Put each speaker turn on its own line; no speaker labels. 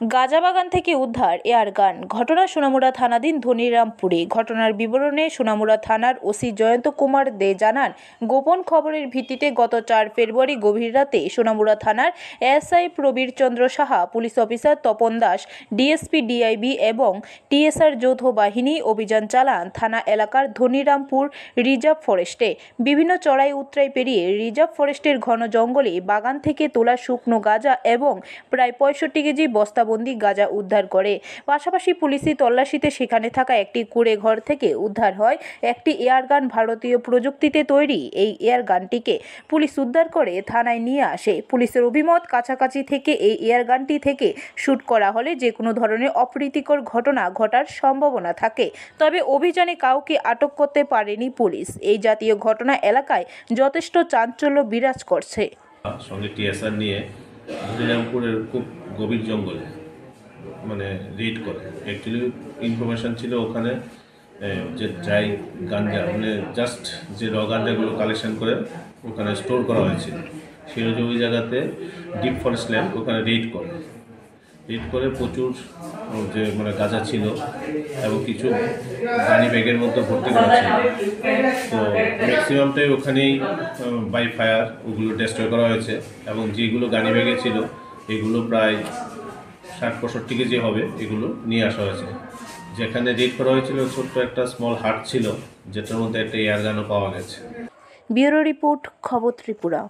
গাঁজা বাগান থেকে উদ্ধার এয়ারগান। ঘটনা সোনামুড়া থানাধীন ধনিরামপুরে। ঘটনার বিবরণে সোনামুড়া থানার ওসি জয়ন্ত কুমার দে জানান, গোপন খবরের ভিত্তিতে গত 4 ফেব্রুয়ারি গভীর রাতে সোনামুড়া থানার SI Prabir Chandra Saha, police officer Tapan Das, DSP, DIB এবং টিএসআর যৌথ বাহিনী অভিযান চালান থানা এলাকার ধনিরামপুর রিজার্ভ ফরেস্টে। বিভিন্ন চড়াই উতরাই পেরিয়ে রিজার্ভ ফরেস্টের ঘন জঙ্গলে বাগান থেকে তোলা শুকনো গাঁজা এবং প্রায় 65 কেজি বস্তাবন্দি গাঁজা উদ্ধার করে। পাশাপাশি পুলিশি তল্লাশিতে সেখানে থাকা একটি কুঁড়ে ঘর থেকে উদ্ধার হয় একটি এয়ারগান। ভারতীয় প্রযুক্তিতে তৈরি এই এয়ারগানটিকে পুলিশ উদ্ধার করে থানায় নিয়ে আসে। পুলিশের অভিমত, কাছাকাছি থেকে এই এয়ারগানটি থেকে শুট করা হলে যে কোনো ধরনের অপ্রীতিকর ঘটনা ঘটার সম্ভাবনা থাকে। তবে অভিযানে কাউকে আটক করতে পারেনি পুলিশ। এই জাতীয় ঘটনা এলাকায় যথেষ্ট চাঞ্চল্য বিরাজ করছে।
সঙ্গে টিএসআর নিয়ে ধনিরামপুরের খুব গভীর জঙ্গলে রেড করে। অ্যাকচুয়ালি ইনফরমেশান ছিল ওখানে যে ড্রাই গাঞ্জা জাস্ট যে র গাঞ্জাগুলো কালেকশন করে ওখানে স্টোর করা হয়েছিল। সেই ওই জায়গাতে ডিপ ফরেস্ট ল্যান্ড, ওখানে রেড করে প্রচুর যে গাঁজা ছিল এবং কিছু গানি ব্যাগের মধ্যে ভর্তি করা ছিল। তো ম্যাক্সিমামটাই ওখানেই বাই ফায়ার ওগুলো ডেস্ট্রয় করা হয়েছে এবং যেগুলো গানি ব্যাগে ছিল এগুলো প্রায় 60-65 কেজি হবে, এগুলো নিয়ে আসা হয়েছে। যেখানে রেড করা হয়েছিল ছোট্ট একটা স্মল হাট ছিল, যেটার মধ্যে একটা এয়ারগানও পাওয়া গেছে।
ব্যুরো রিপোর্ট, খবর ত্রিপুরা।